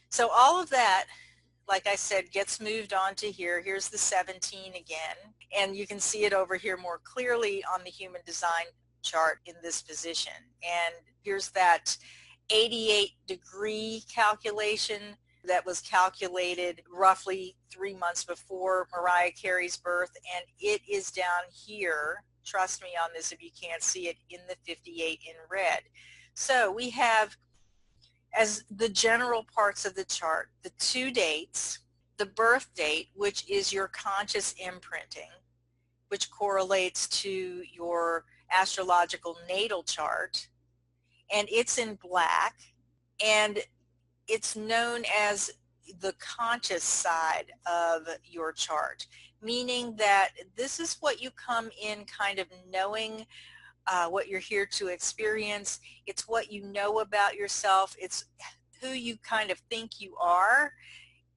So all of that, like I said, gets moved on to here. Here's the 17 again, and you can see it over here more clearly on the human design chart in this position. And here's that 88-degree calculation that was calculated roughly 3 months before Mariah Carey's birth, and it is down here. Trust me on this if you can't see it, in the 58 in red. So we have, as the general parts of the chart, the 2 dates, the birth date, which is your conscious imprinting, which correlates to your astrological natal chart, and it's in black, and it's known as the conscious side of your chart, meaning that this is what you come in kind of knowing what you're here to experience. It's what you know about yourself. It's who you kind of think you are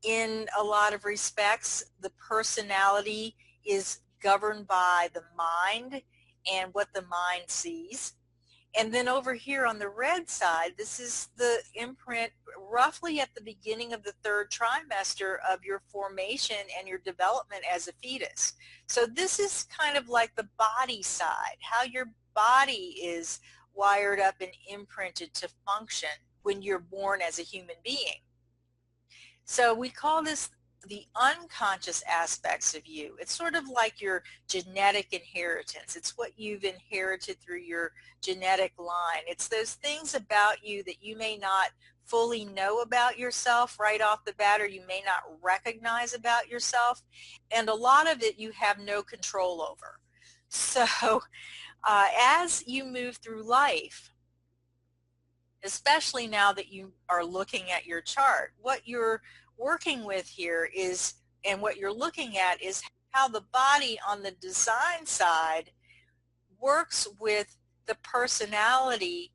in a lot of respects. The personality is governed by the mind and what the mind sees. And then over here on the red side, this is the imprint roughly at the beginning of the 3rd trimester of your formation and your development as a fetus. So this is kind of like the body side, how your body is wired up and imprinted to function when you're born as a human being. So we call this the unconscious aspects of you. It's sort of like your genetic inheritance. It's what you've inherited through your genetic line. It's those things about you that you may not fully know about yourself right off the bat, or you may not recognize about yourself. And a lot of it you have no control over. So as you move through life, especially now that you are looking at your chart, what you're working with here is, and what you're looking at is how the body on the design side works with the personality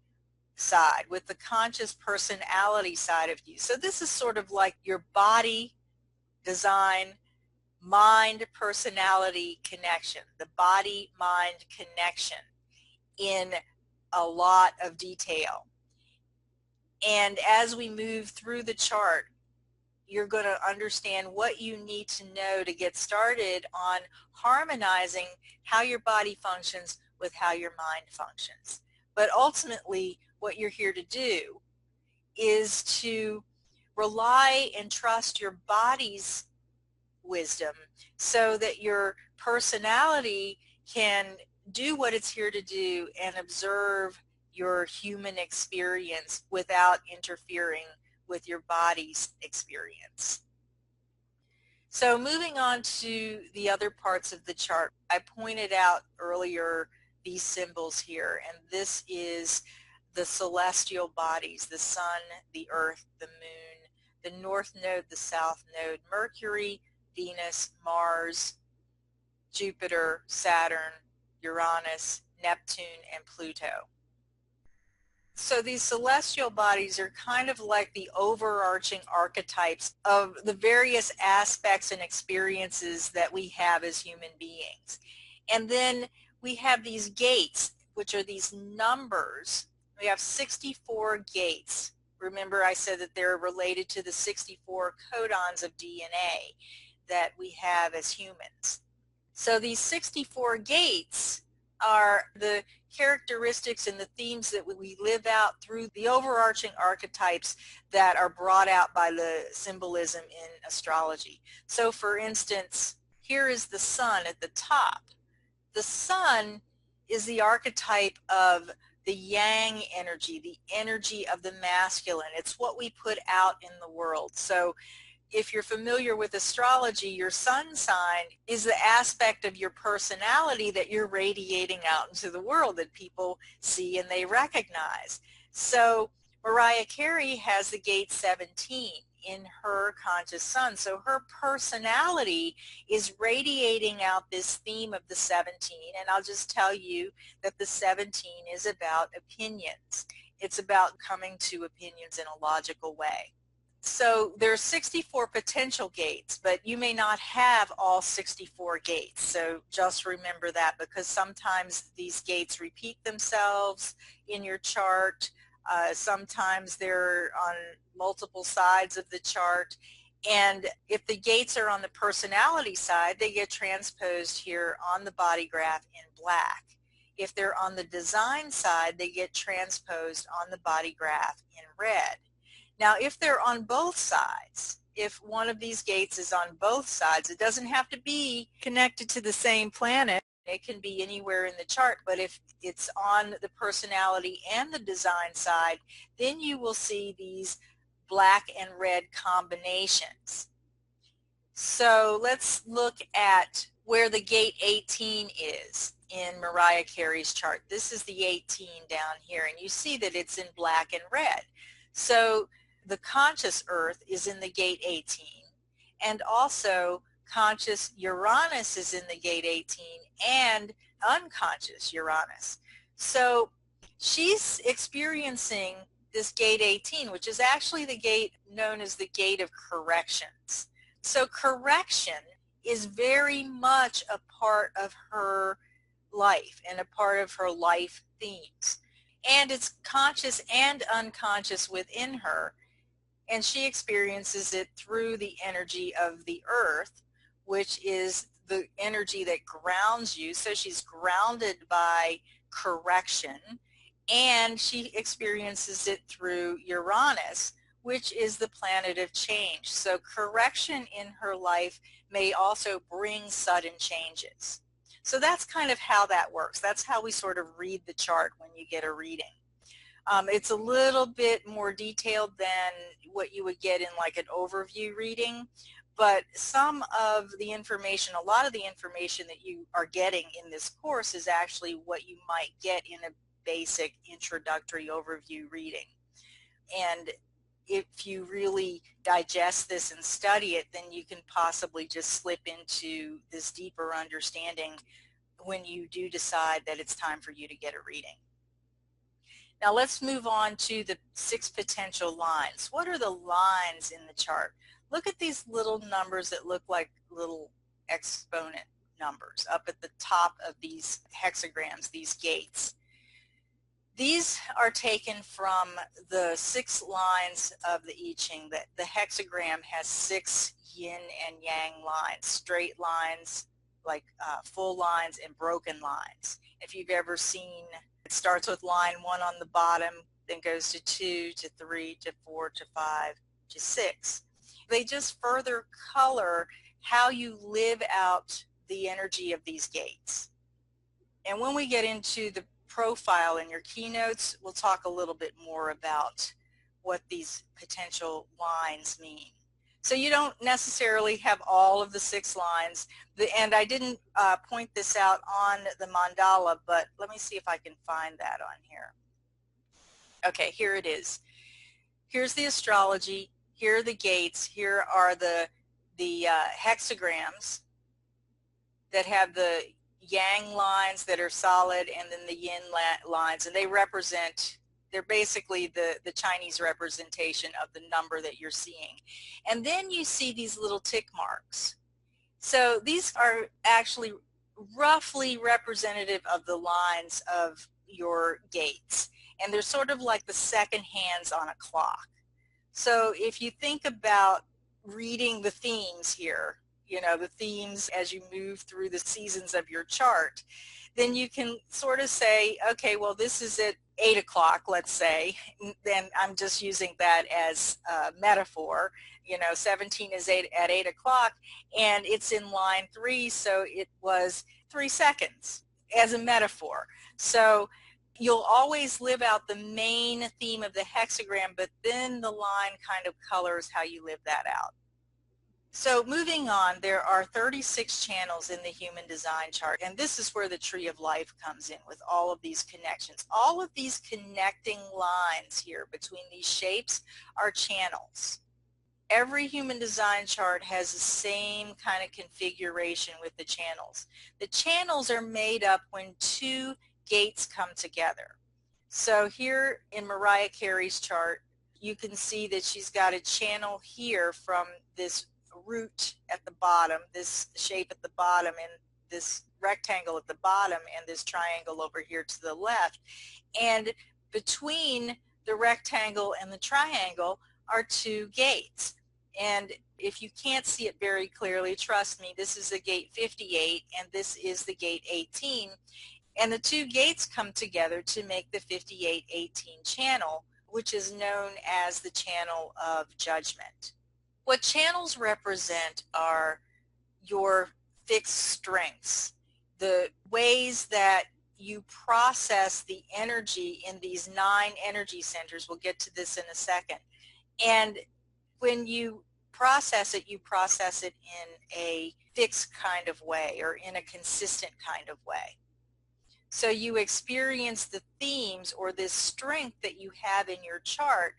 side, with the conscious personality side of you. So this is sort of like your body, design, mind, personality connection, the body-mind connection in a lot of detail. And as we move through the chart, you're going to understand what you need to know to get started on harmonizing how your body functions with how your mind functions. But ultimately, what you're here to do is to rely and trust your body's wisdom so that your personality can do what it's here to do and observe your human experience without interfering with your body's experience. So moving on to the other parts of the chart, I pointed out earlier these symbols here, and this is the celestial bodies, the sun, the earth, the moon, the north node, the south node, Mercury, Venus, Mars, Jupiter, Saturn, Uranus, Neptune, and Pluto. So these celestial bodies are kind of like the overarching archetypes of the various aspects and experiences that we have as human beings. And then we have these gates, which are these numbers. We have 64 gates. Remember I said that they're related to the 64 codons of DNA that we have as humans. So these 64 gates are the characteristics and the themes that we live out through the overarching archetypes that are brought out by the symbolism in astrology. So for instance, here is the sun at the top. The sun is the archetype of the yang energy, the energy of the masculine. It's what we put out in the world. So if you're familiar with astrology, your sun sign is the aspect of your personality that you're radiating out into the world that people see and they recognize. So Mariah Carey has the gate 17 in her conscious sun. So her personality is radiating out this theme of the 17. And I'll just tell you that the 17 is about opinions. It's about coming to opinions in a logical way. So there's 64 potential gates, but you may not have all 64 gates. So just remember that, because sometimes these gates repeat themselves in your chart. Sometimes they're on multiple sides of the chart. And if the gates are on the personality side, they get transposed here on the body graph in black. If they're on the design side, they get transposed on the body graph in red. Now, if they're on both sides, if one of these gates is on both sides, it doesn't have to be connected to the same planet. It can be anywhere in the chart, but if it's on the personality and the design side, then you will see these black and red combinations. So let's look at where the gate 18 is in Mariah Carey's chart. This is the 18 down here, and you see that it's in black and red. So the conscious Earth is in the gate 18, and also conscious Uranus is in the gate 18 and unconscious Uranus. So she's experiencing this gate 18, which is actually the gate known as the gate of corrections. So correction is very much a part of her life and a part of her life themes. And it's conscious and unconscious within her. And she experiences it through the energy of the earth, which is the energy that grounds you. So she's grounded by correction, and she experiences it through Uranus, which is the planet of change. So correction in her life may also bring sudden changes. So that's kind of how that works. That's how we sort of read the chart when you get a reading. It's a little bit more detailed than what you would get in like an overview reading, but some of the information, a lot of the information that you are getting in this course is actually what you might get in a basic introductory overview reading. And if you really digest this and study it, then you can possibly just slip into this deeper understanding when you do decide that it's time for you to get a reading. Now let's move on to the 6 potential lines. What are the lines in the chart? Look at these little numbers that look like little exponent numbers up at the top of these hexagrams, these gates. These are taken from the 6 lines of the I Ching. That the hexagram has 6 yin and yang lines, straight lines, like full lines, and broken lines. If you've ever seen, it starts with line 1 on the bottom, then goes to 2, to 3, to 4, to 5, to 6. They just further color how you live out the energy of these gates. And when we get into the profile in your keynotes, we'll talk a little bit more about what these potential lines mean. So you don't necessarily have all of the 6 lines, and I didn't point this out on the mandala, but let me see if I can find that on here. Okay, here it is. Here's the astrology, here are the gates, here are the hexagrams that have the yang lines that are solid, and then the yin lines, and they represent, they're basically the Chinese representation of the number that you're seeing. And then you see these little tick marks. So these are actually roughly representative of the lines of your gates, and they're sort of like the second hands on a clock. So if you think about reading the themes here, you know, the themes as you move through the seasons of your chart, then you can sort of say, okay, well, this is at 8 o'clock, let's say. Then I'm just using that as a metaphor. You know, 17 is at 8 o'clock, and it's in line 3, so it was 3 seconds as a metaphor. So you'll always live out the main theme of the hexagram, but then the line kind of colors how you live that out. So moving on, there are 36 channels in the human design chart, and this is where the tree of life comes in with all of these connections. All of these connecting lines here between these shapes are channels. Every human design chart has the same kind of configuration with the channels. The channels are made up when 2 gates come together. So here in Mariah Carey's chart, you can see that she's got a channel here from this root at the bottom, this shape at the bottom, and this rectangle at the bottom, and this triangle over here to the left. And between the rectangle and the triangle are two gates. And if you can't see it very clearly, trust me, this is the gate 58 and this is the gate 18. And the two gates come together to make the 5818 channel, which is known as the channel of judgment. What channels represent are your fixed strengths, the ways that you process the energy in these 9 energy centers. We'll get to this in a second. And when you process it in a fixed kind of way or in a consistent kind of way. So you experience the themes or this strength that you have in your chart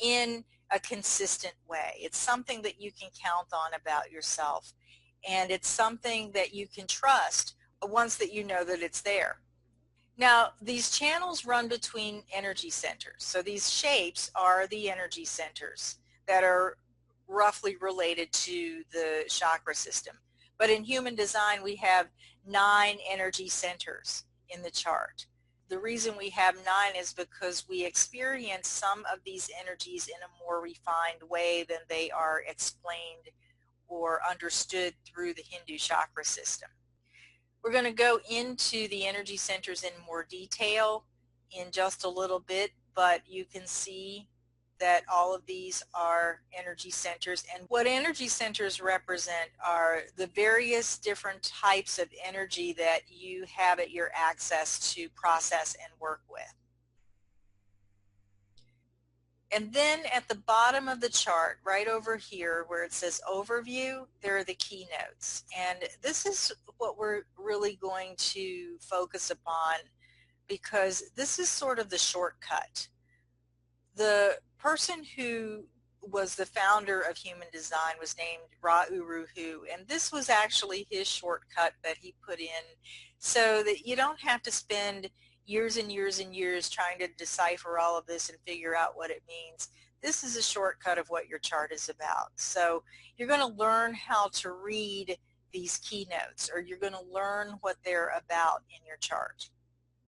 in a consistent way. It's something that you can count on about yourself, and it's something that you can trust once that you know that it's there. Now, these channels run between energy centers. So these shapes are the energy centers that are roughly related to the chakra system. But in human design, we have 9 energy centers in the chart. The reason we have 9 is because we experience some of these energies in a more refined way than they are explained or understood through the Hindu chakra system. We're going to go into the energy centers in more detail in just a little bit, but you can see that all of these are energy centers. And what energy centers represent are the various different types of energy that you have at your access to process and work with. And then at the bottom of the chart, right over here where it says overview, there are the keynotes. And this is what we're really going to focus upon because this is sort of the shortcut. The person who was the founder of human design was named Ra Uru Hu, and this was actually his shortcut that he put in so that you don't have to spend years and years and years trying to decipher all of this and figure out what it means. This is a shortcut of what your chart is about. So you're going to learn how to read these keynotes, or you're going to learn what they're about in your chart.